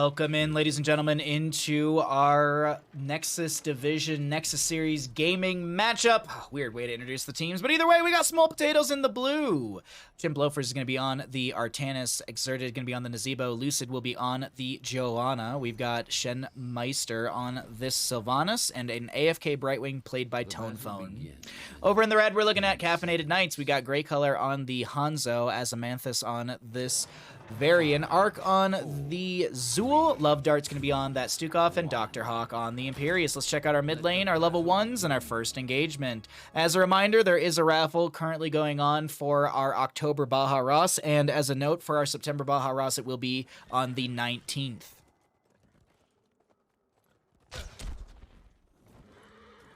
Welcome in, ladies and gentlemen, into our Nexus Division, Nexus Series gaming matchup. Weird way to introduce the teams, but either way, we got Small Potatoes in the blue. Chimp Loafers is going to be on the Artanis. Exerted is going to be on the Nazebo. Lucid will be on the Joanna. We've got Shen Meister on this Sylvanas, and an AFK Brightwing played by Tonephone. Over in the red, we're looking at Caffeinated Knights. We got Gray Color on the Hanzo, Azamanthus on this Varian, Arc on the Zool, Love Dart's going to be on that Stukov, and Dr. Hawk on the Imperius. Let's check out our mid lane, our level 1s, and our first engagement. As a reminder, there is a raffle currently going on for our October Baja Ross, and as a note, for our September Baja Ross, it will be on the 19th.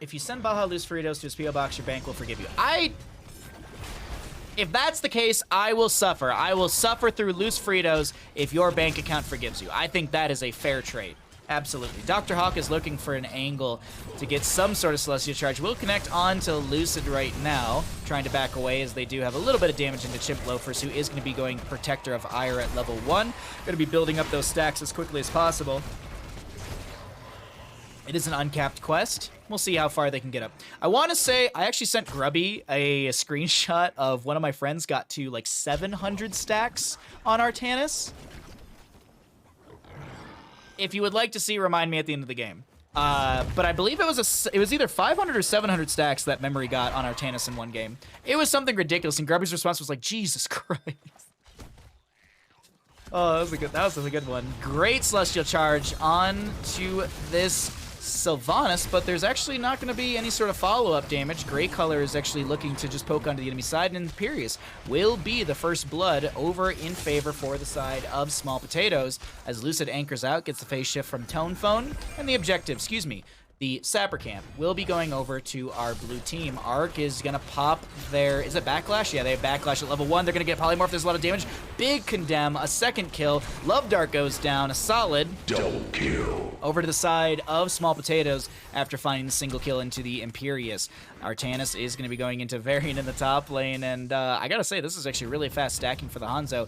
If you send Baja Loose Fritos to his P.O. Box, your bank will forgive you. If that's the case, I will suffer. I will suffer through Loose Fritos if your bank account forgives you. I think that is a fair trade. Absolutely. Dr. Hawk is looking for an angle to get some sort of Celestial Charge. We'll connect on to Lucid right now, trying to back away as they do have a little bit of damage into Chimp Loafers, who is going to be going Protector of Ire at level 1. Going to be building up those stacks as quickly as possible. It is an uncapped quest. We'll see how far they can get up. I want to say, I actually sent Grubby a screenshot of one of my friends got to like 700 stacks on Artanis. If you would like to see, remind me at the end of the game. But I believe it was either 500 or 700 stacks that Memory got on Artanis in one game. It was something ridiculous, and Grubby's response was like, Jesus Christ. Oh, that was a good one. Great Celestial Charge on to this Sylvanas, but there's actually not going to be any sort of follow-up damage. Gray Color is actually looking to just poke onto the enemy side, and Imperius will be the first blood over in favor for the side of Small Potatoes, as Lucid anchors out, gets the phase shift from Tonephone, and the objective, the Sapper Camp will be going over to our blue team. Arc is going to pop their... Is it Backlash? Yeah, they have Backlash at level 1. They're going to get Polymorph. There's a lot of damage. Big Condemn. A second kill. Love Dart goes down. A solid double kill. Over to the side of Small Potatoes after finding the single kill into the Imperius. Artanis is going to be going into Varian in the top lane, and I gotta say, this is actually really fast stacking for the Hanzo.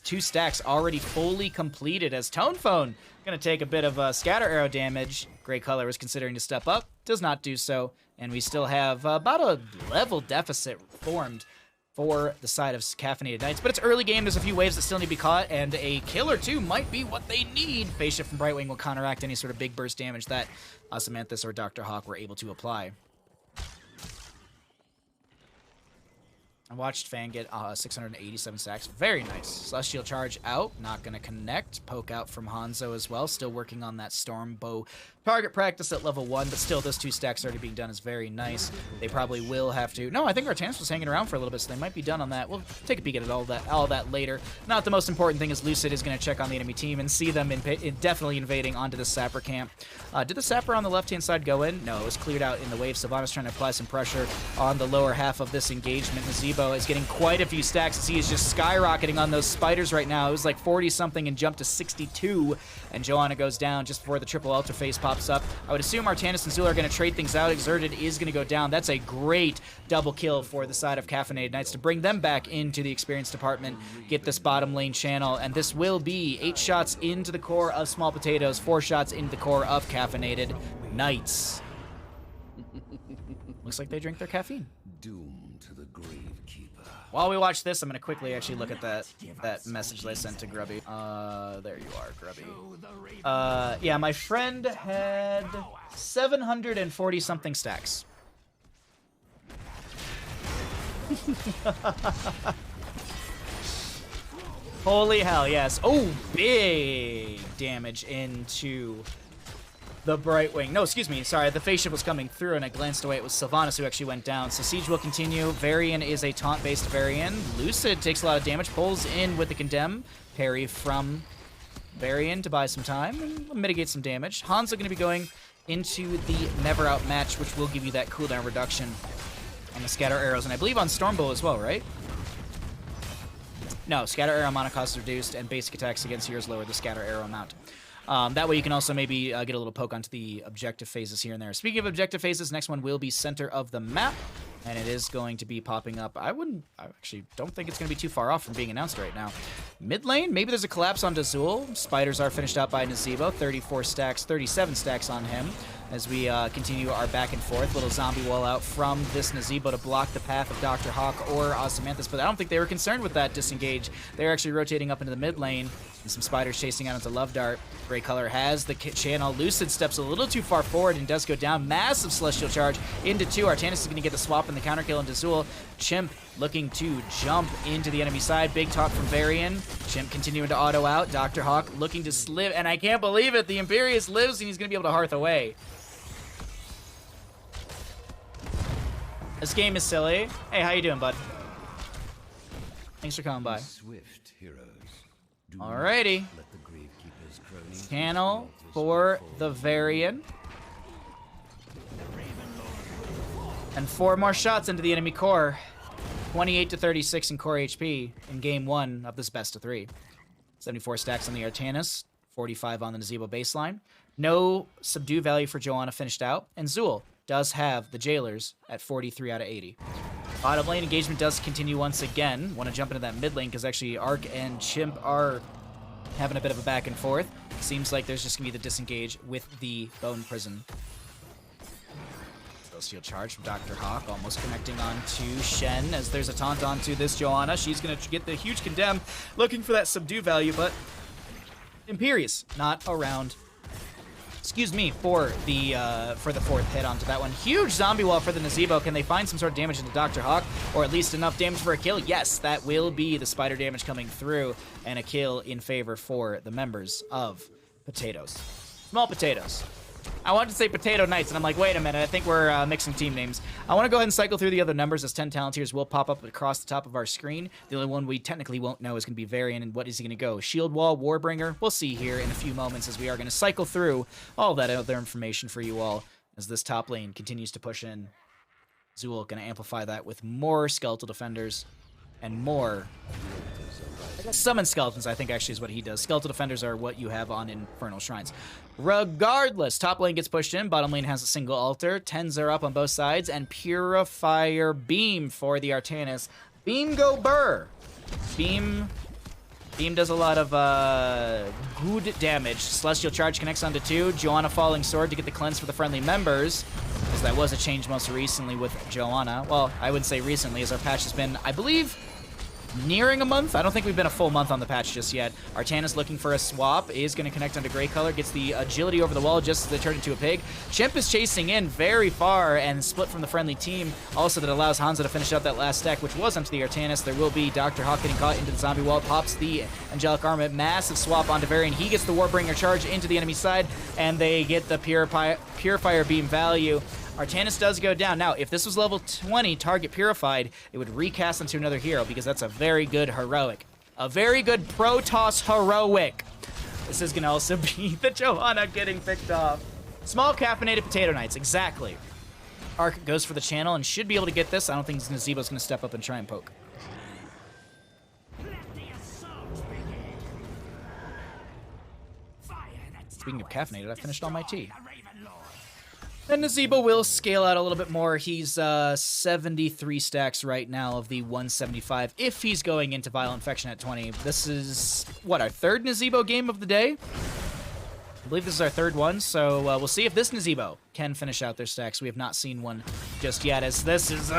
2 stacks already fully completed as Tonephone going to take a bit of scatter arrow damage. Gray Color is considering to step up, does not do so, and we still have about a level deficit formed for the side of Caffeinated Knights. But it's early game, there's a few waves that still need to be caught, and a kill or two might be what they need. Phase Shift from Brightwing will counteract any sort of big burst damage that Azamanthus or Dr. Hawk were able to apply. I watched Fan get 687 stacks. Very nice. Celestial Charge out. Not going to connect. Poke out from Hanzo as well. Still working on that Storm Bow target practice at level 1, but still those 2 stacks already being done is very nice. They probably will have to... No, I think Artanis was hanging around for a little bit, so they might be done on that. We'll take a peek at all that later. Not the most important thing is Lucid is going to check on the enemy team and see them definitely invading onto the Sapper camp. Did the Sapper on the left-hand side go in? No, it was cleared out in the wave. Sylvanas trying to apply some pressure on the lower half of this engagement. Nazebo is getting quite a few stacks as he is just skyrocketing on those spiders right now. It was like 40-something and jumped to 62, and Joanna goes down just before the triple ultra phase pops up. I would assume Artanis and Zool are going to trade things out. Exerted is going to go down. That's a great double kill for the side of Caffeinated Knights to bring them back into the experience department, get this bottom lane channel, and this will be 8 shots into the core of Small Potatoes, 4 shots into the core of Caffeinated Knights. Looks like they drink their caffeine. Doom to the Gravekeeper. While we watch this, I'm going to quickly actually look at that message that I sent to Grubby. There you are, Grubby. Yeah, my friend had 740-something stacks. Holy hell, yes. Oh, big damage into the Brightwing. No, excuse me. Sorry, the phase shift was coming through, and I glanced away. It was Sylvanas who actually went down. So Siege will continue. Varian is a taunt-based Varian. Lucid takes a lot of damage, pulls in with the Condemn. Parry from Varian to buy some time and mitigate some damage. Hanzo going to be going into the Never Out match, which will give you that cooldown reduction on the Scatter Arrows, and I believe on Stormbow as well, right? No, Scatter Arrow mana cost is reduced, and basic attacks against heroes lower the Scatter Arrow amount. That way you can also maybe get a little poke onto the objective phases here and there. Speaking of objective phases, next one will be center of the map. And it is going to be popping up. I actually don't think it's going to be too far off from being announced right now. Mid lane, maybe there's a collapse on Azul. Spiders are finished out by Nazeebo. 34 stacks, 37 stacks on him. As we continue our back and forth. Little zombie wall out from this Nazeebo to block the path of Dr. Hawk or Ozymanthus, but I don't think they were concerned with that disengage. They're actually rotating up into the mid lane, and some spiders chasing out into Love Dart. Gray Color has the channel. Lucid steps a little too far forward and does go down. Massive Celestial Charge into 2. Artanis is going to get the swap and the counter kill into Zul. Chimp looking to jump into the enemy side. Big talk from Varian. Chimp continuing to auto out. Dr. Hawk looking to slip, and I can't believe it. The Imperius lives, and he's going to be able to hearth away. This game is silly. Hey, how you doing, bud? Thanks for coming by. Swift heroes. Alrighty. Channel for the Varian. And 4 more shots into the enemy core. 28 to 36 in core HP in game 1 of this best of 3. 74 stacks on the Artanis. 45 on the Nazeebo baseline. No subdue value for Joanna finished out. And Zul does have the Jailers at 43 out of 80. Bottom lane engagement does continue once again. Want to jump into that mid lane because actually Arc and Chimp are having a bit of a back and forth. Seems like there's just going to be the disengage with the Bone Prison. Celestial Charge from Dr. Hawk, almost connecting on to Shen as there's a taunt onto this Joanna. She's going to get the huge condemn, looking for that subdue value, but Imperius not around. Excuse me, for the 4th hit onto that one. Huge zombie wall for the Nazeebo. Can they find some sort of damage into Dr. Hawk, or at least enough damage for a kill? Yes, that will be the spider damage coming through, and a kill in favor for the members of Potatoes. Small Potatoes. I wanted to say Potato Knights, and I'm like, wait a minute, I think we're mixing team names. I want to go ahead and cycle through the other numbers as 10 Talontiers will pop up across the top of our screen. The only one we technically won't know is going to be Varian, and what is he going to go? Shield Wall, Warbringer? We'll see here in a few moments as we are going to cycle through all that other information for you all as this top lane continues to push in. Zul going to amplify that with more Skeletal Defenders and more... I guess summon skeletons, I think, actually is what he does. Skeletal Defenders are what you have on Infernal Shrines. Regardless, top lane gets pushed in. Bottom lane has a single altar. 10s are up on both sides. And Purifier Beam for the Artanis. Beam go burr. Beam does a lot of good damage. Celestial Charge connects onto 2. Joanna Falling Sword to get the cleanse for the friendly members. Because that was a change most recently with Joanna. Well, I wouldn't say recently, as our patch has been, I believe, nearing a month. I don't think we've been a full month on the patch just yet. Artanis looking for a swap, is going to connect onto Gray Color, gets the agility over the wall just as they turn into a pig. Chimp is chasing in very far and split from the friendly team. Also, that allows Hanzo to finish out that last stack, which was onto the Artanis. There will be Dr. Hawk getting caught into the zombie wall, pops the Angelic Armament, massive swap onto Varian. He gets the Warbringer charge into the enemy side, and they get the Purifier Beam value. Artanis does go down. Now, if this was level 20, target purified, it would recast into another hero because that's a very good heroic. A very good Protoss heroic. This is going to also be the Johanna getting picked off. Small Caffeinated Potato Knights, exactly. Arc goes for the channel and should be able to get this. I don't think Nazeebo's going to step up and try and poke. Speaking of caffeinated, I finished all my tea. And Nazeebo will scale out a little bit more. He's 73 stacks right now of the 175 if he's going into Violent Infection at 20. This is, what, our 3rd Nazeebo game of the day? I believe this is our 3rd one, so we'll see if this Nazeebo can finish out their stacks. We have not seen one just yet, as this is,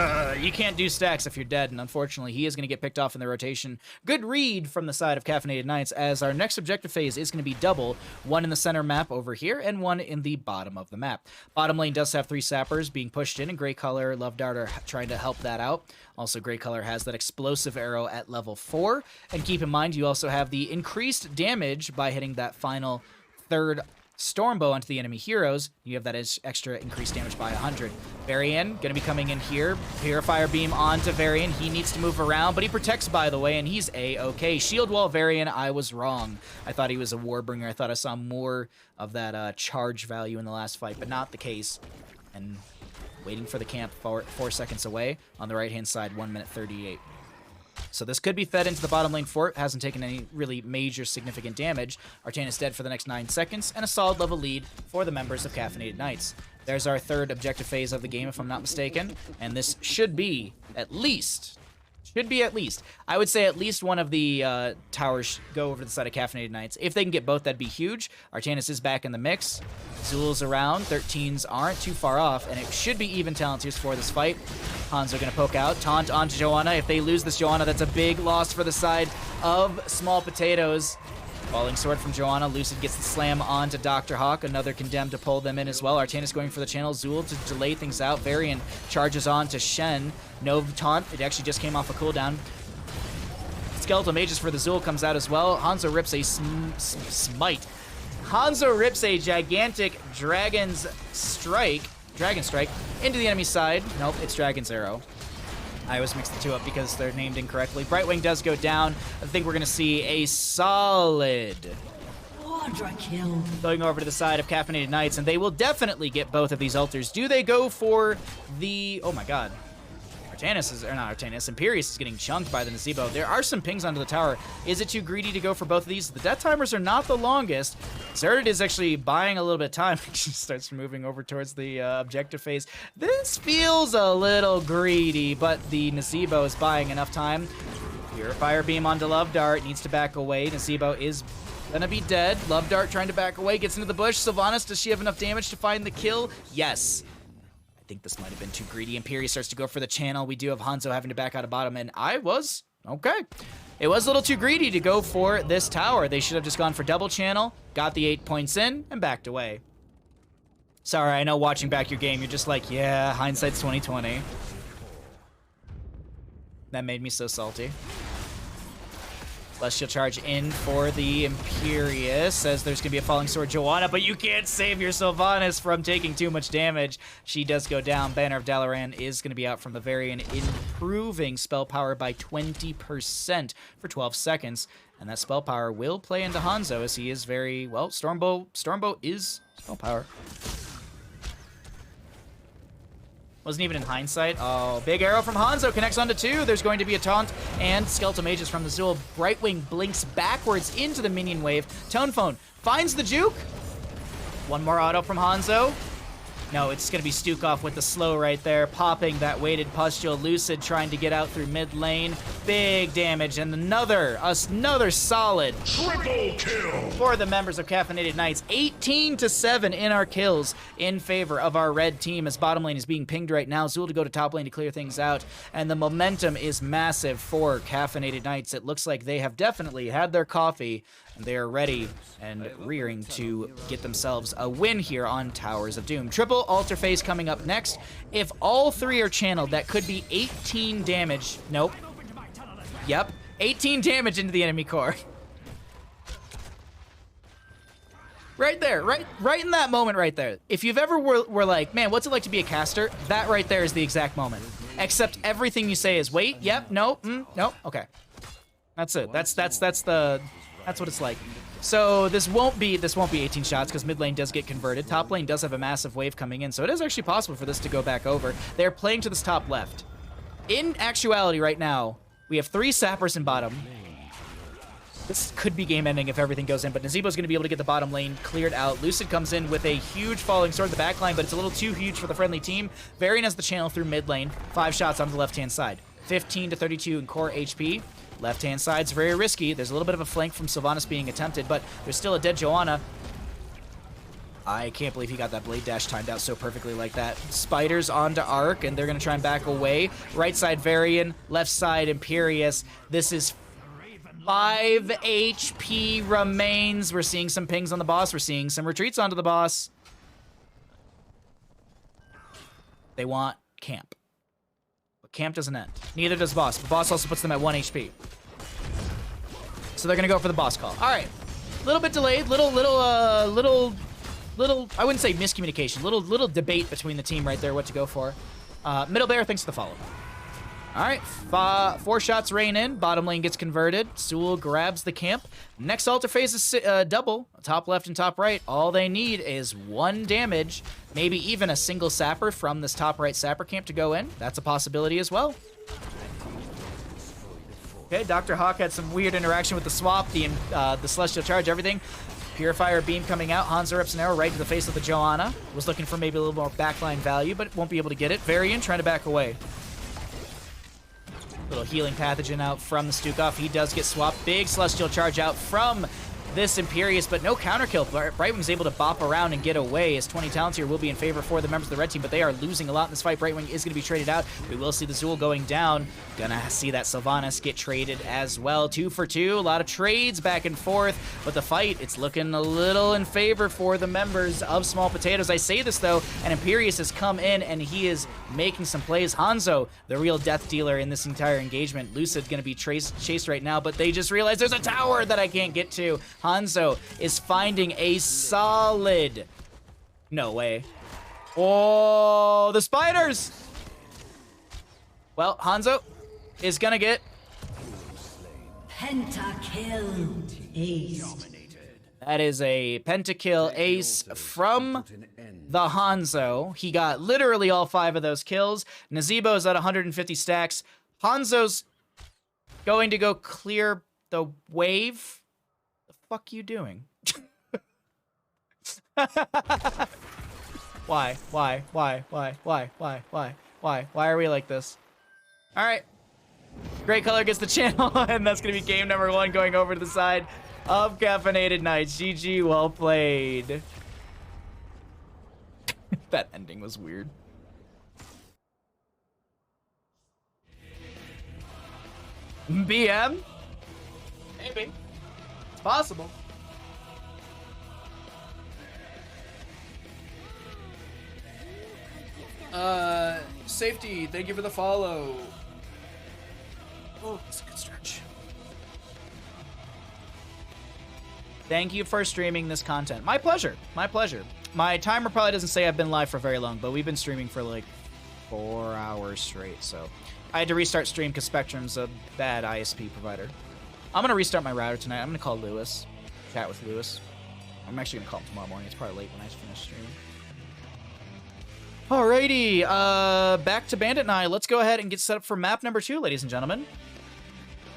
you can't do stacks if you're dead, and unfortunately he is going to get picked off in the rotation. Good read from the side of Caffeinated Knights, as our next objective phase is going to be double, one in the center map over here, and one in the bottom of the map. Bottom lane does have 3 sappers being pushed in, and Gray Color, Love Dart are trying to help that out. Also, Gray Color has that explosive arrow at level 4, and keep in mind you also have the increased damage by hitting that final 3rd Stormbow onto the enemy heroes. You have that extra increased damage by 100. Varian going to be coming in here. Purifier Beam onto Varian. He needs to move around, but he protects, by the way, and he's A-okay. Shield Wall Varian, I was wrong. I thought he was a Warbringer. I thought I saw more of that charge value in the last fight, but not the case. And waiting for the camp 4 seconds away. On the right-hand side, 1 minute 38. So this could be fed into the bottom lane fort. Hasn't taken any really major significant damage. Artanis dead for the next 9 seconds, and a solid level lead for the members of Caffeinated Knights. There's our third objective phase of the game, if I'm not mistaken. And this should be at least, I would say at least one of the towers go over to the side of Caffeinated Knights. If they can get both, that'd be huge. Artanis is back in the mix. Zul's around. 13s aren't too far off, and it should be even talent tiers for this fight. Hanzo gonna poke out. Taunt onto Joanna. If they lose this Joanna, that's a big loss for the side of Small Potatoes. Falling sword from Joanna. Lucid gets the slam onto Dr. Hawk. Another condemned to pull them in as well. Artanis going for the channel. Zul to delay things out. Varian charges on to Shen. No taunt. It actually just came off a cooldown. Skeletal Mages for the Zul comes out as well. Hanzo rips a smite. Hanzo rips a gigantic Dragon Strike into the enemy side. Nope, it's Dragon's Arrow. I always mix the two up because they're named incorrectly. Brightwing does go down. I think we're going to see a solid quadra kill going over to the side of Caffeinated Knights, and they will definitely get both of these altars. Do they go for the... Oh my god. Artanis is... Or not Artanis. Imperius is getting chunked by the Nazebo. There are some pings onto the tower. Is it too greedy to go for both of these? The death timers are not the longest. Zerded is actually buying a little bit of time. She starts moving over towards the objective phase. This feels a little greedy, but the Nazebo is buying enough time. Purifier Beam onto Love Dart. Needs to back away. Nazebo is gonna be dead. Love Dart trying to back away. Gets into the bush. Sylvanas, does she have enough damage to find the kill? Yes. I think this might have been too greedy. Imperius starts to go for the channel. We do have Hanzo having to back out of bottom, and I was... Okay. It was a little too greedy to go for this tower. They should have just gone for double channel, got the 8 points in, and backed away. Sorry, I know watching back your game, you're just like, yeah, hindsight's 2020. That made me so salty. Celestial charge in for the Imperius. Says there's going to be a falling sword Joanna, but you can't save your Sylvanas from taking too much damage. She does go down. Banner of Dalaran is going to be out from Bavarian, improving spell power by 20% for 12 seconds. And that spell power will play into Hanzo as he is very, well, Stormbow is spell power. Wasn't even in hindsight. Oh, big arrow from Hanzo connects onto 2. There's going to be a taunt and Skeletal Mages from the Zul. Brightwing blinks backwards into the minion wave. Tonephone finds the juke. One more auto from Hanzo. No, it's going to be Stukov with the slow right there, popping that weighted pustule. Lucid trying to get out through mid lane. Big damage, and another solid Triple kill for the members of Caffeinated Knights. 18-7 in our kills in favor of our red team as bottom lane is being pinged right now. Zul to go to top lane to clear things out, and the momentum is massive for Caffeinated Knights. It looks like they have definitely had their coffee, and they are ready and rearing to get themselves a win here on Towers of Doom. Triple altar phase coming up next. If all three are channeled, that could be 18 damage. Nope. Yep. 18 damage into the enemy core. Right there, right in that moment right there. If you've ever were like, man, what's it like to be a caster? That right there is the exact moment. Except everything you say is, wait, yep, no, no, okay. That's it. That's what it's like. So this won't be 18 shots because mid lane does get converted. Top lane does have a massive wave coming in, so it is actually possible for this to go back over. They're playing to this top left. In actuality right now, we have 3 sappers in bottom. This could be game ending if everything goes in, but Nazebo's going to be able to get the bottom lane cleared out. Lucid comes in with a huge falling sword in the back line, but it's a little too huge for the friendly team. Varian has the channel through mid lane. 5 shots on the left-hand side. 15 to 32 in core HP. Left-hand side's very risky. There's a little bit of a flank from Sylvanas being attempted, but there's still a dead Joanna. I can't believe he got that blade dash timed out so perfectly like that. Spiders onto Arc, and they're going to try and back away. Right side Varian, left side Imperius. This is 5 HP remains. We're seeing some pings on the boss. We're seeing some retreats onto the boss. They want camp. But camp doesn't end. Neither does boss. The boss also puts them at 1 HP. So they're going to go for the boss call. All right. A little bit delayed. Little, I wouldn't say miscommunication. Little debate between the team right there what to go for. Middle Bear thanks for the follow. All right, 4 shots rain in. Bottom lane gets converted. Zul grabs the camp. Next altar phase is double. Top left and top right. All they need is 1 damage. Maybe even a single sapper from this top right sapper camp to go in. That's a possibility as well. Okay, Dr. Hawk had some weird interaction with the swap, the Celestial Charge, everything. Purifier Beam coming out. Hanzo reps an arrow right to the face of the Joanna. Was looking for maybe a little more backline value, but won't be able to get it. Varian trying to back away. Little healing pathogen out from the Stukov. He does get swapped. Big Celestial Charge out from this Imperius, but no counter kill. Brightwing's able to bop around and get away, as 20 talents here will be in favor for the members of the red team, but they are losing a lot in this fight. Brightwing is going to be traded out. We will see the Zool going down. Gonna see that Sylvanas get traded as well. 2 for 2. A lot of trades back and forth, but the fight, it's looking a little in favor for the members of Small Potatoes. I say this, though, and Imperius has come in, and he is making some plays. Hanzo, the real death dealer in this entire engagement. Lucid's going to be chased right now, but they just realized there's a tower that I can't get to. Hanzo is finding a solid... No way. Oh, the spiders! Well, Hanzo is going to get... Pentakill. Ace. That is a pentakill ace from the Hanzo. He got literally all 5 of those kills. Nazebo's at 150 stacks. Hanzo's going to go clear the wave. The fuck you doing? Why? Why are we like this? All right. Great Color gets the channel, and that's going to be game number 1 going over to the side of Caffeinated Nights. GG, well played. That ending was weird. BM? Maybe. It's possible. Safety, thank you for the follow. Oh, that's a good stretch. Thank you for streaming this content. My pleasure. My pleasure. My timer probably doesn't say I've been live for very long, but we've been streaming for like 4 hours straight, so I had to restart stream because Spectrum's a bad ISP provider. I'm going to restart my router tonight. I'm going to call Lewis, chat with Lewis. I'm actually going to call him tomorrow morning. It's probably late when I finish streaming. Alrighty, back to Bandit and I. Let's go ahead and get set up for map number 2, ladies and gentlemen.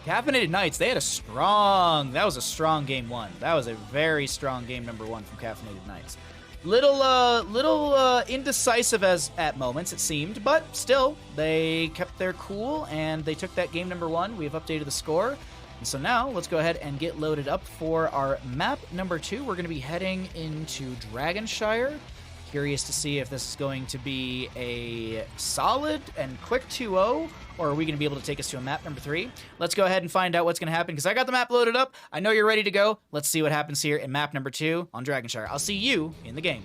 Caffeinated Nights, they had that was a strong game 1. That was a very strong game number 1 from Caffeinated Nights. Little indecisive at moments, it seemed, but still, they kept their cool, and they took that game number 1. We've updated the score, and so now, let's go ahead and get loaded up for our map number 2. We're going to be heading into Dragonshire. Curious to see if this is going to be a solid and quick 2-0, or are we going to be able to take us to a map number 3? Let's go ahead and find out what's going to happen, because I got the map loaded up. I know you're ready to go. Let's see what happens here in map number 2 on Dragonshire. I'll see you in the game.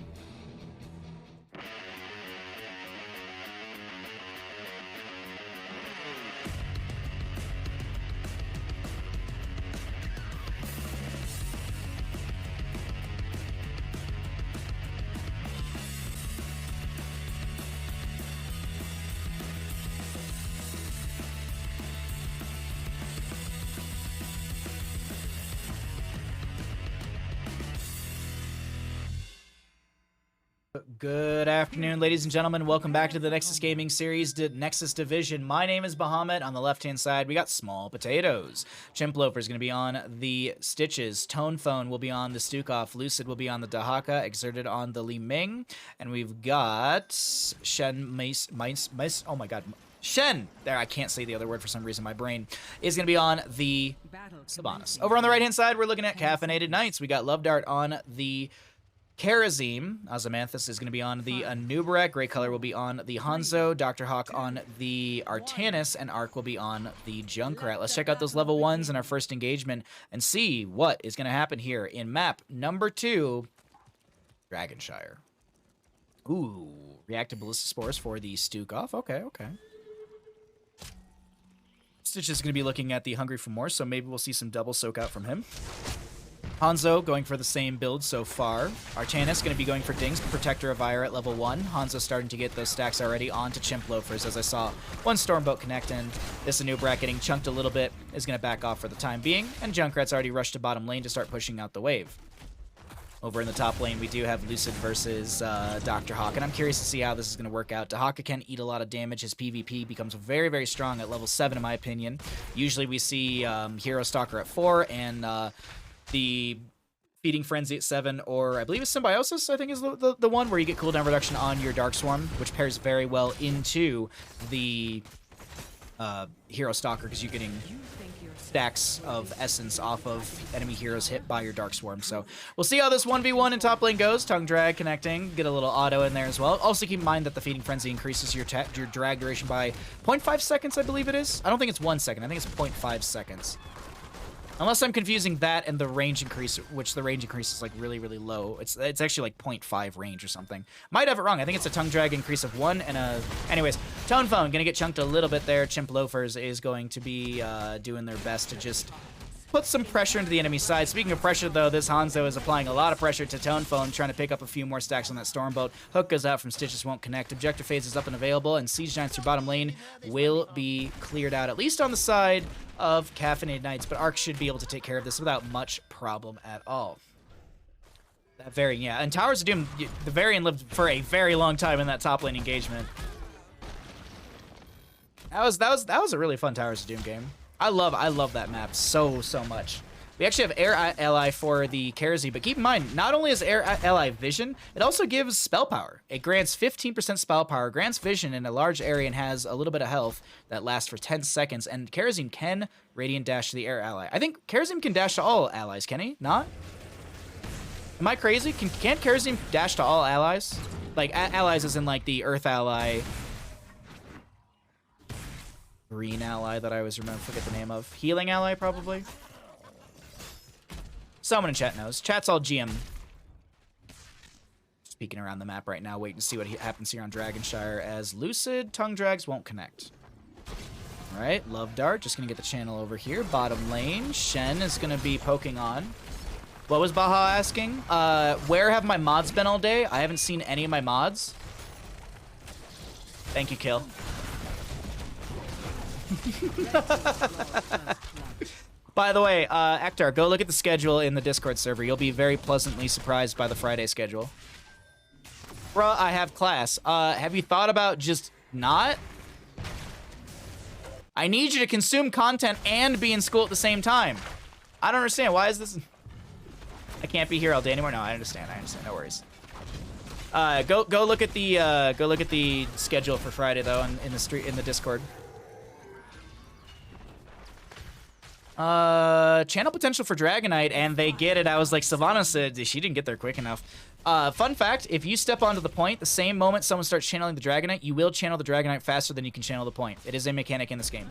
Good afternoon, ladies and gentlemen. Welcome back to the Nexus Gaming Series, Nexus Division. My name is Bahamut. On the left-hand side, we got Small Potatoes. Chimploafer is going to be on the Stitches. Tone Phone will be on the Stukov. Lucid will be on the Dahaka. Exerted on the Li Ming. And we've got Shen Mice. Oh my god. Shen! There, I can't say the other word for some reason. My brain is going to be on the Sylvanas. Over on the right-hand side, we're looking at Caffeinated Nights. We got Love Dart on the Karazim. Ozymanthus is going to be on the Anubarak. Great Color will be on the Hanzo. Dr. Hawk on the Artanis. And Arc will be on the Junkrat. Let's check out those level 1s in our first engagement and see what is going to happen here in map number 2, Dragonshire. Ooh, reactive Ballista Spores for the Stukov. Okay. Stitch is going to be looking at the Hungry for More, so maybe we'll see some double soak out from him. Hanzo going for the same build so far. Artanis going to be going for Dings, Protector of Ire at level 1. Hanzo starting to get those stacks already onto Chimp Loafers, as I saw one Stormboat connect, and this Anubarak getting chunked a little bit is going to back off for the time being, and Junkrat's already rushed to bottom lane to start pushing out the wave. Over in the top lane, we do have Lucid versus Dr. Hawk, and I'm curious to see how this is going to work out. Dahaka can eat a lot of damage. His PvP becomes very, very strong at level 7, in my opinion. Usually we see Hero Stalker at 4, and the Feeding Frenzy at 7, or I believe it's Symbiosis, I think is the one where you get cooldown reduction on your Dark Swarm, which pairs very well into the Hero Stalker, because you're getting stacks of essence off of enemy heroes hit by your Dark Swarm. So we'll see how this 1v1 in top lane goes. Tongue Drag connecting, get a little auto in there as well. Also keep in mind that the Feeding Frenzy increases your drag duration by 0.5 seconds, I believe it is. I don't think it's 1 second, I think it's 0.5 seconds. Unless I'm confusing that and the range increase, which the range increase is like really, really low. It's actually like 0.5 range or something. Might have it wrong. I think it's a tongue drag increase of 1 and a... Anyways, Tone Phone gonna get chunked a little bit there. Chimp Loafers is going to be doing their best to just put some pressure into the enemy side. Speaking of pressure, though, this Hanzo is applying a lot of pressure to Tone Phone, trying to pick up a few more stacks on that Stormbolt. Hook goes out from Stitches, won't connect. Objective phase is up and available, and Siege Giants through bottom lane will be cleared out, at least on the side of Caffeinated Knights, but Arc should be able to take care of this without much problem at all. That Varian, yeah, and Towers of Doom, the Varian lived for a very long time in that top lane engagement. That was a really fun Towers of Doom game. I love that map so much. We actually have Air Ally for the Kerzi, but keep in mind, not only is Air Ally Vision, it also gives spell power. It grants 15% spell power, grants vision in a large area, and has a little bit of health that lasts for 10 seconds. And Kerosene can Radiant Dash to the Air Ally. I think Kerosene can dash to all allies, can he? Not? Am I crazy? Can't Kerosene dash to all allies? Like, allies as in, like, the Earth Ally... Green ally that I always forget the name of. Healing ally, probably? Someone in chat knows. Chat's all GM. Speaking around the map right now, waiting to see what happens here on Dragonshire as Lucid Tongue Drags won't connect. Alright, Love Dart, just gonna get the channel over here. Bottom lane, Shen is gonna be poking on. What was Baha asking? Where have my mods been all day? I haven't seen any of my mods. Thank you, Kill. By the way, Ektar, go look at the schedule in the Discord server. You'll be very pleasantly surprised by the Friday schedule. Bruh, I have class. Have you thought about just not? I need you to consume content and be in school at the same time. I don't understand. Why is this... I can't be here all day anymore? No, I understand. No worries. Go look at the schedule for Friday though in the Discord. Channel potential for Dragonite, and they get it. I was like, Sylvana said she didn't get there quick enough. Fun fact, if you step onto the point, the same moment someone starts channeling the Dragonite, you will channel the Dragonite faster than you can channel the point. It is a mechanic in this game.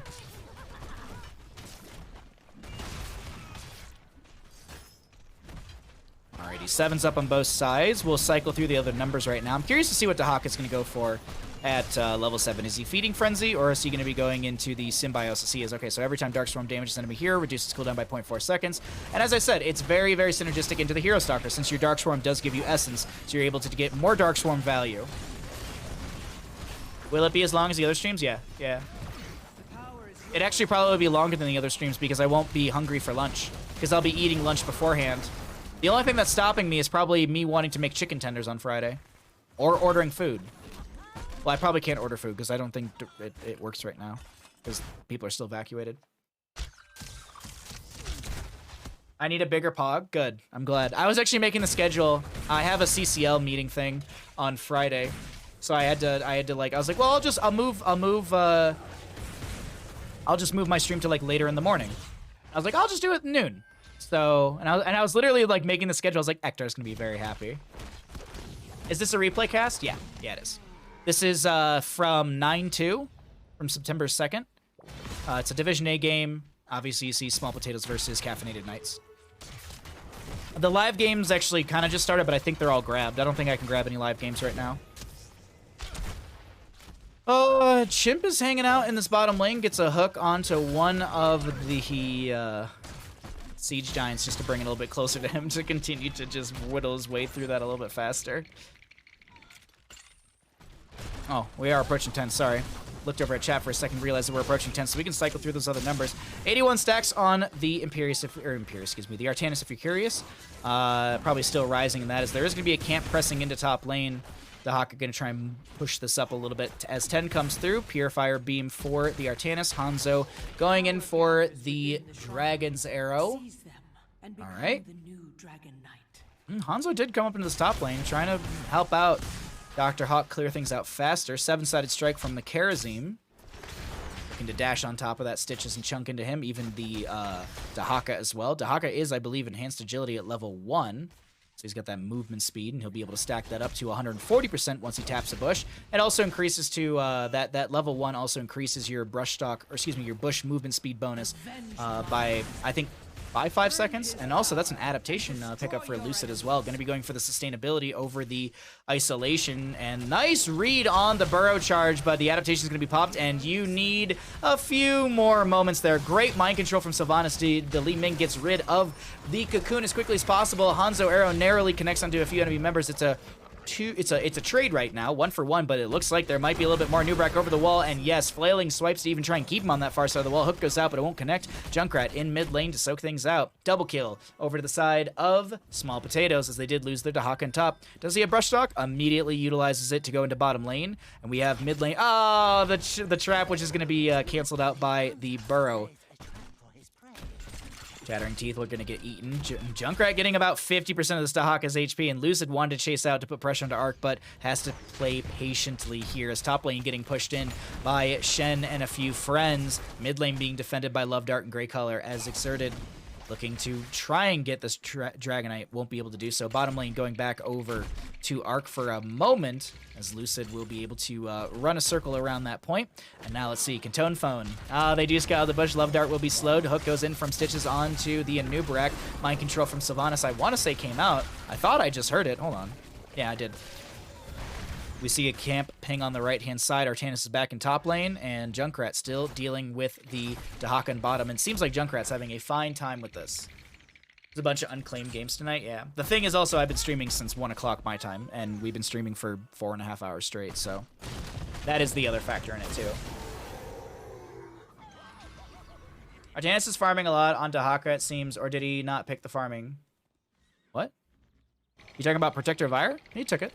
Alrighty, 7's up on both sides. We'll cycle through the other numbers right now. I'm curious to see what Dahak is going to go for at level 7. Is he Feeding Frenzy, or is he going to be going into the Symbiosis? He is. Okay, so every time Dark Storm damages enemy hero, reduces cooldown by 0.4 seconds. And as I said, it's very, very synergistic into the Hero Stalker, since your Dark Swarm does give you Essence, so you're able to get more Dark Swarm value. Will it be as long as the other streams? Yeah. It actually probably will be longer than the other streams, because I won't be hungry for lunch, because I'll be eating lunch beforehand. The only thing that's stopping me is probably me wanting to make chicken tenders on Friday, or ordering food. Well, I probably can't order food because I don't think it works right now because people are still evacuated. I need a bigger pog. Good. I'm glad. I was actually making the schedule. I have a CCL meeting thing on Friday, so I had to like, I was like, well, I'll just move my stream to like later in the morning. I was like, I'll just do it at noon. So, and I was literally like making the schedule. I was like, Ektar's gonna be very happy. Is this a replay cast? Yeah, it is. This is from 9-2, from September 2nd. It's a Division A game. Obviously, you see Small Potatoes versus Caffeinated Knights. The live games actually kind of just started, but I think they're all grabbed. I don't think I can grab any live games right now. Chimp is hanging out in this bottom lane, gets a hook onto one of the Siege Giants just to bring it a little bit closer to him to continue to just whittle his way through that a little bit faster. Oh, we are approaching 10, sorry. Looked over at chat for a second, realized that we're approaching 10, so we can cycle through those other numbers. 81 stacks on the the Artanis if you're curious. Probably still rising in that, as there is going to be a camp pressing into top lane. The Hawk are going to try and push this up a little bit as 10 comes through. Purifier Beam for the Artanis. Hanzo going in for the Dragon's Arrow. All right. Dragon Knight. Hanzo did come up into this top lane, trying to help out Dr. Hawk clear things out faster. 7-sided strike from the Karazim. Looking to dash on top of that, Stitches and chunk into him. Even the Dahaka as well. Dahaka is, I believe, enhanced agility at level 1. So he's got that movement speed, and he'll be able to stack that up to 140% once he taps a bush. It also increases to, that level 1 also increases your your bush movement speed bonus by, I think, by 5 seconds. And also, that's an adaptation pickup for Lucid as well. Going to be going for the sustainability over the isolation. And nice read on the burrow charge, but the adaptation is going to be popped, and you need a few more moments there. Great mind control from Sylvanas. The Li Ming gets rid of the cocoon as quickly as possible. Hanzo arrow narrowly connects onto a few enemy members. It's a trade right now, 1-for-1, but it looks like there might be a little bit more. Nubrak over the wall, and yes, flailing swipes to even try and keep him on that far side of the wall. Hook goes out, but it won't connect. Junkrat in mid lane to soak things out. Double kill over to the side of Small Potatoes, as they did lose their Dahaka on top. Does he have Brush Stock? Immediately utilizes it to go into bottom lane, and we have mid lane. Oh, the trap, which is going to be canceled out by the burrow. Chattering Teeth are going to get eaten. Junkrat getting about 50% of this Dahaka's HP, and Lucid wanted to chase out to put pressure onto Arc, but has to play patiently here as top lane getting pushed in by Shen and a few friends. Mid lane being defended by Love Dart and Grey Color as Exerted looking to try and get this Dragonite. Won't be able to do so. Bottom lane going back over to Arc for a moment, as Lucid will be able to run a circle around that point. And now let's see, Cantone Phone. They do scout the bush. Love Dart will be slowed. Hook goes in from Stitches onto the Anubrak. Mind control from Sylvanas, I want to say came out. I thought I just heard it. Hold on. Yeah, I did. We see a camp ping on the right-hand side. Artanis is back in top lane, and Junkrat still dealing with the Dahaka in bottom. And it seems like Junkrat's having a fine time with this. There's a bunch of unclaimed games tonight, yeah. The thing is also, I've been streaming since 1 o'clock my time, and we've been streaming for 4.5 hours straight, so that is the other factor in it, too. Artanis is farming a lot on Dahaka, it seems, or did he not pick the farming? What? You talking about Protector of Ire? He took it.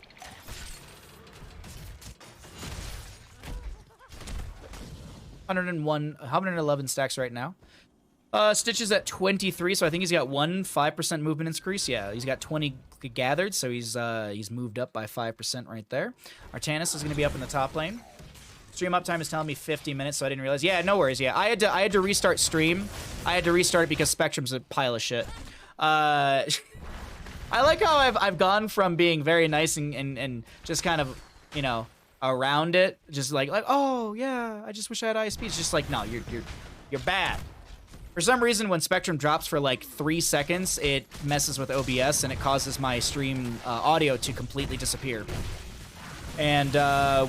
111 stacks right now. Stitch is at 23, so I think he's got 5% movement increase. Yeah, he's got 20 gathered, so he's moved up by 5% right there. Artanis is going to be up in the top lane. Stream uptime is telling me 50 minutes, so I didn't realize. Yeah, no worries. Yeah, I had to restart stream. I had to restart it because Spectrum's a pile of shit. I like how I've gone from being very nice and just kind of, you know, around it, just like oh yeah, I just wish I had ISP. It's just like, no, you're bad. For some reason, when Spectrum drops for like 3 seconds, it messes with OBS and it causes my stream audio to completely disappear. And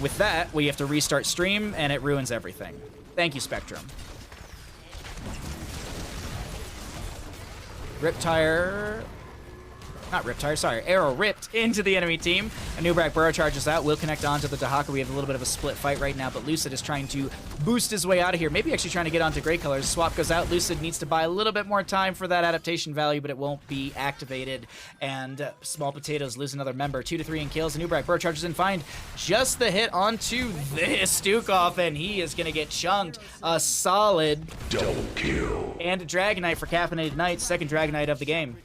with that, we have to restart stream and it ruins everything. Thank you, Spectrum. Riptire. Not Riptire, sorry. Arrow ripped into the enemy team. Anubrak burrow charges out. Will connect onto the Dahaka. We have a little bit of a split fight right now, but Lucid is trying to boost his way out of here. Maybe actually trying to get onto Grey Colors. Swap goes out. Lucid needs to buy a little bit more time for that adaptation value, but it won't be activated. And Small Potatoes lose another member. 2 to 3 in kills. Anubrak burrow charges in. Find just the hit onto this Stukov, and he is going to get chunked. A solid double kill. And a Dragonite for Caffeinated Knights. Second Dragonite of the game.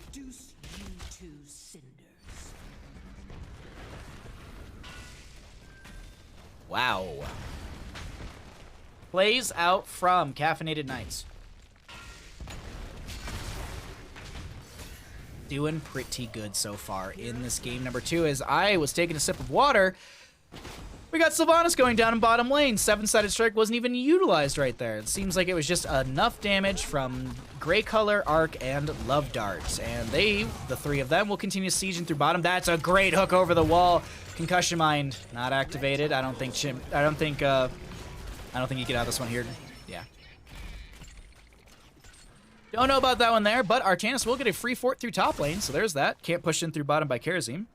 Wow. Plays out from Caffeinated Knights. Doing pretty good so far in this game. Number 2, as I was taking a sip of water, we got Sylvanas going down in bottom lane. 7-sided strike wasn't even utilized right there. It seems like it was just enough damage from Grey Color, Arc, and Love Dart. And the 3 of them, will continue sieging through bottom. That's a great hook over the wall. Concussion Mind not activated. I don't think you get out of this one here. Yeah. Don't know about that one there, but Artanis will get a free fort through top lane, so there's that. Can't push in through bottom by Karazim.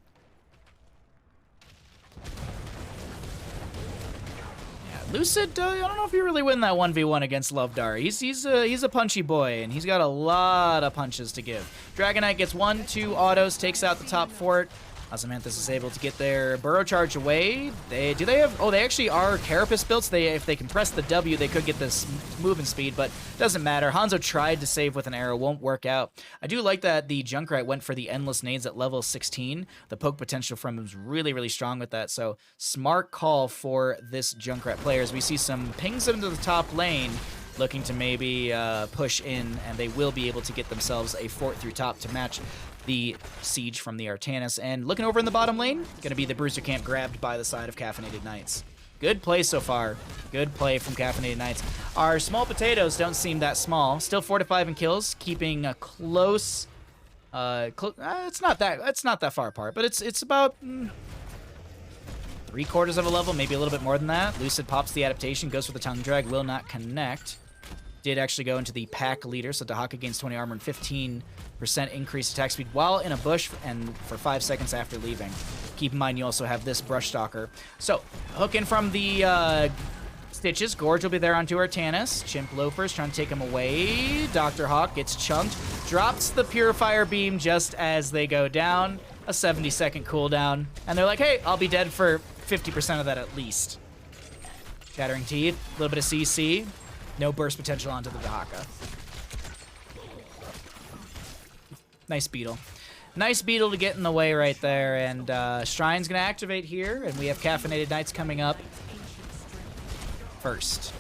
Lucid, I don't know if he really win that 1v1 against Love Dart. He's a punchy boy, and he's got a lot of punches to give. Dragonite gets 1, 2 autos, takes out the top fort. Ozymanthus is able to get their burrow charge away. They have, oh, they actually are Carapace built, so if they can press the W, they could get this movement speed, but doesn't matter. Hanzo tried to save with an arrow, won't work out. I do like that the Junkrat went for the endless nades at level 16. The poke potential from him is really, really strong with that, so smart call for this Junkrat player as we see some pings into the top lane, looking to maybe push in, and they will be able to get themselves a fort through top to match the siege from the Artanis. And looking over in the bottom lane, going to be the Bruiser Camp grabbed by the side of Caffeinated Knights. Good play so far. Good play from Caffeinated Knights. Our small potatoes don't seem that small. Still 4 to 5 in kills, keeping a close. It's not that far apart, but it's about 3/4 of a level, maybe a little bit more than that. Lucid pops the adaptation, goes for the tongue drag, will not connect. Did actually go into the pack leader, so Dahaka gains 20 armor and 15% increased attack speed while in a bush and for 5 seconds after leaving. Keep in mind you also have this Brush Stalker. So, hook in from the Stitches. Gorge will be there onto Artanis. Chimp Loafers trying to take him away. Dr. Hawk gets chunked. Drops the Purifier Beam just as they go down. A 70-second cooldown. And they're like, hey, I'll be dead for 50% of that at least. Shattering Teeth. A little bit of CC. No burst potential onto the Dahaka. Nice Beetle. Nice Beetle to get in the way right there. And Shrine's going to activate here. And we have Caffeinated Knights coming up first.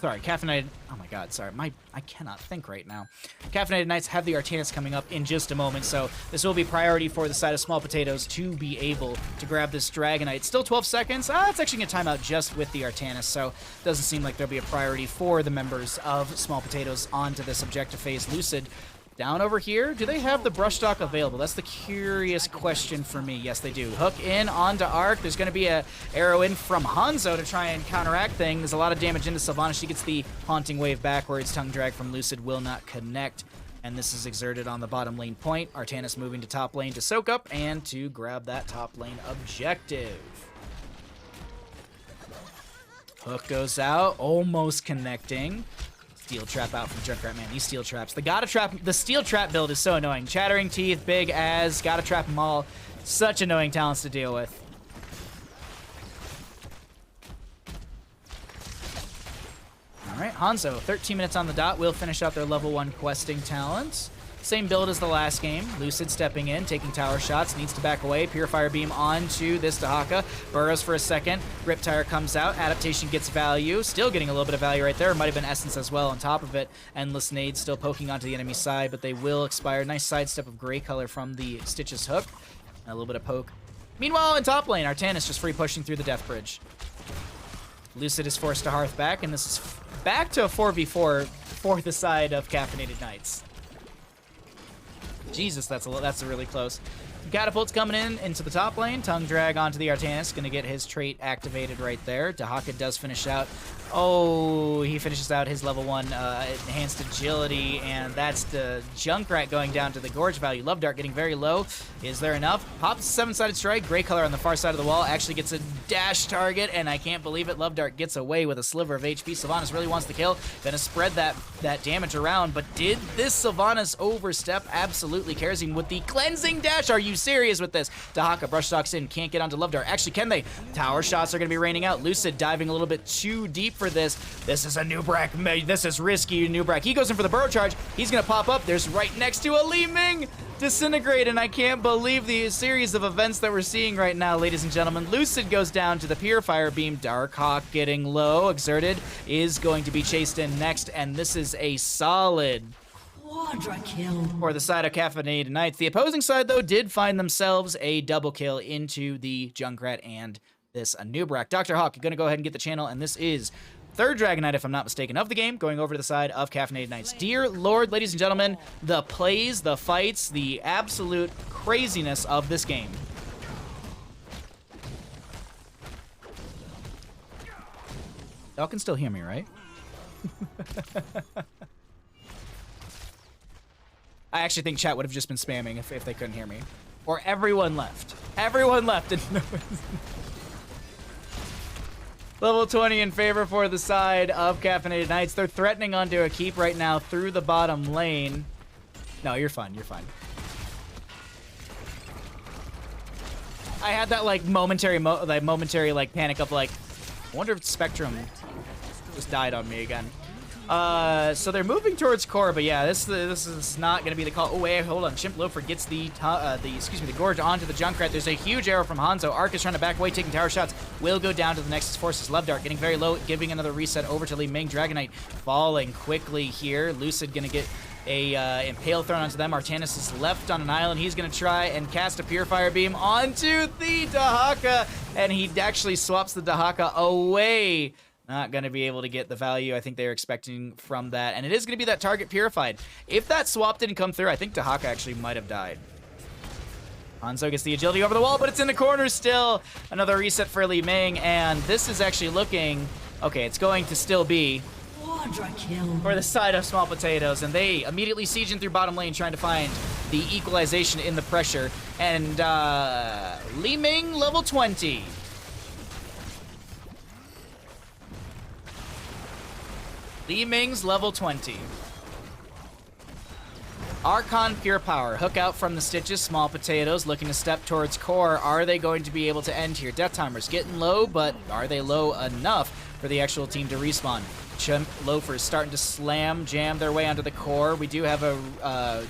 Sorry, Caffeinated... Oh my god, sorry. I cannot think right now. Caffeinated Knights have the Artanis coming up in just a moment, so this will be priority for the side of Small Potatoes to be able to grab this Dragonite. Still 12 seconds. It's actually going to time out just with the Artanis, so it doesn't seem like there'll be a priority for the members of Small Potatoes onto this objective phase. Lucid down over here. Do they have the Brush Stock available? That's the curious question for me. Yes, they do. Hook in onto Arc. There's going to be a arrow in from Hanzo to try and counteract things. A lot of damage into Sylvana. She gets the Haunting Wave backwards. Tongue Drag from Lucid will not connect. And this is exerted on the bottom lane point. Artanis moving to top lane to soak up and to grab that top lane objective. Hook goes out. Almost connecting. Steel Trap out from Junkrat. Man, these Steel Traps. The Steel Trap build is so annoying. Chattering Teeth, Big Az, gotta trap them all. Such annoying talents to deal with. Alright, Hanzo, 13 minutes on the dot. Will finish out their level 1 questing talents. Same build as the last game. Lucid stepping in, taking tower shots, needs to back away. Purifier Beam onto this Dahaka. Burrows for a second. Riptire comes out. Adaptation gets value. Still getting a little bit of value right there. It might have been Essence as well on top of it. Endless Nade still poking onto the enemy side, but they will expire. Nice sidestep of gray color from the Stitches hook. And a little bit of poke. Meanwhile, in top lane, Artanis just free pushing through the Death Bridge. Lucid is forced to Hearth back, and this is back to a 4v4 for the side of Caffeinated Knights. Jesus, that's really close. Catapult's coming in into the top lane. Tongue Drag onto the Artanis. Going to get his trait activated right there. Dahaka does finish out. Oh, he finishes out his level 1 enhanced agility, and that's the Junkrat going down to the Gorge value. Love Dart getting very low. Is there enough? Pops 7-sided strike. Gray color on the far side of the wall. Actually gets a dash target, and I can't believe it. Love Dart gets away with a sliver of HP. Sylvanas really wants the kill. Gonna spread that damage around, but did this Sylvanas overstep? Absolutely. Kerosene with the cleansing dash. Are you serious with this? Dahaka brush stalks in. Can't get onto Love Dart. Actually, can they? Tower shots are gonna be raining out. Lucid diving a little bit too deep for this. This is a Nubrak. This is risky, Nubrak. He goes in for the burrow charge. He's gonna pop up. There's right next to a Li Ming. Disintegrate, and I can't believe the series of events that we're seeing right now, ladies and gentlemen. Lucid goes down to the Purifier Beam. Darkhawk getting low. Exerted is going to be chased in next, and this is a solid Quadra kill for the side of Caffeinated Knights. The opposing side, though, did find themselves a double kill into the Junkrat and this Nubrak. Dr. Hawk, you're going to go ahead and get the channel, and this is third Dragonite, if I'm not mistaken, of the game, going over to the side of Caffeinated Knights. Dear Lord, ladies and gentlemen, the plays, the fights, the absolute craziness of this game. Y'all can still hear me, right? I actually think chat would have just been spamming if they couldn't hear me. Or everyone left. Everyone left. And Level 20 in favor for the side of Caffeinated Knights. They're threatening onto a keep right now through the bottom lane. No, you're fine. You're fine. I had that like momentary like panic of like, I wonder if Spectrum just died on me again. So they're moving towards core, but yeah, this is not gonna be the call. Oh wait, hold on. Chimp Loafer gets the Gorge onto the Junkrat. There's a huge arrow from Hanzo. Arc is trying to back away, taking tower shots. Will go down to the Nexus Forces. Love Dart getting very low, giving another reset over to Li Ming. Dragonite falling quickly here. Lucid gonna get a Impale thrown onto them. Artanis is left on an island. He's gonna try and cast a Purifier Beam onto the Dahaka, and he actually swaps the Dahaka away. Not going to be able to get the value I think they were expecting from that. And it is going to be that target purified. If that swap didn't come through, I think Dahaka actually might have died. Hanzo gets the agility over the wall, but it's in the corner still. Another reset for Li Ming, and this is actually looking... Okay, it's going to still be Quadra kill. for the side of Small Potatoes, and they immediately siege in through bottom lane trying to find the equalization in the pressure. And Li Ming, level 20. Li Ming's level 20. Archon Pure Power. Hook out from the Stitches. Small Potatoes looking to step towards core. Are they going to be able to end here? Death Timer's getting low, but are they low enough for the actual team to respawn? Chimp Loafers starting to jam their way onto the core. We do have a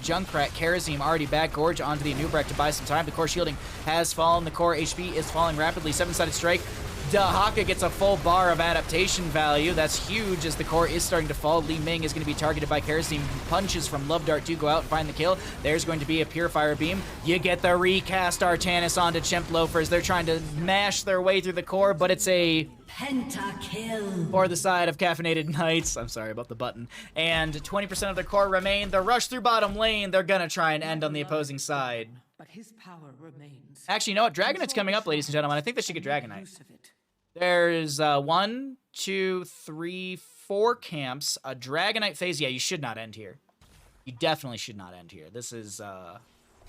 Junkrat Kerosene already back. Gorge onto the Anubrak to buy some time. The core shielding has fallen. The core HP is falling rapidly. 7-sided strike. Dahaka gets a full bar of adaptation value. That's huge as the core is starting to fall. Li Ming is going to be targeted by Kerosene. Punches from Love Dart do go out and find the kill. There's going to be a Purifier Beam. You get the recast Artanis onto Chimp Loafers. They're trying to mash their way through the core, but it's a Pentakill. for the side of Caffeinated Knights. I'm sorry about the button. And 20% of their core remain. The rush through bottom lane. They're going to try and end on the opposing side. But his power remains. Actually, you know what? Dragonite's coming up, ladies and gentlemen. I think they should get Dragonite. There's 1, 2, 3, 4 camps. A Dragonite phase. Yeah, you should not end here. You definitely should not end here. This is one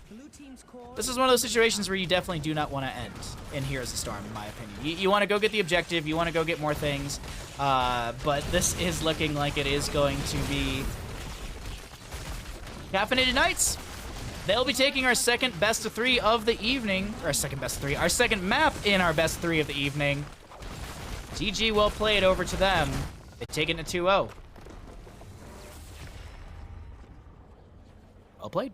of those situations where you definitely do not want to end in here as a Storm, in my opinion. You want to go get the objective. You want to go get more things. But this is looking like it is going to be Caffeinated Knights. They'll be taking our second best of 3 of the evening. Or our second map in our best 3 of the evening. GG, well played over to them. They take it to 2-0. Well played.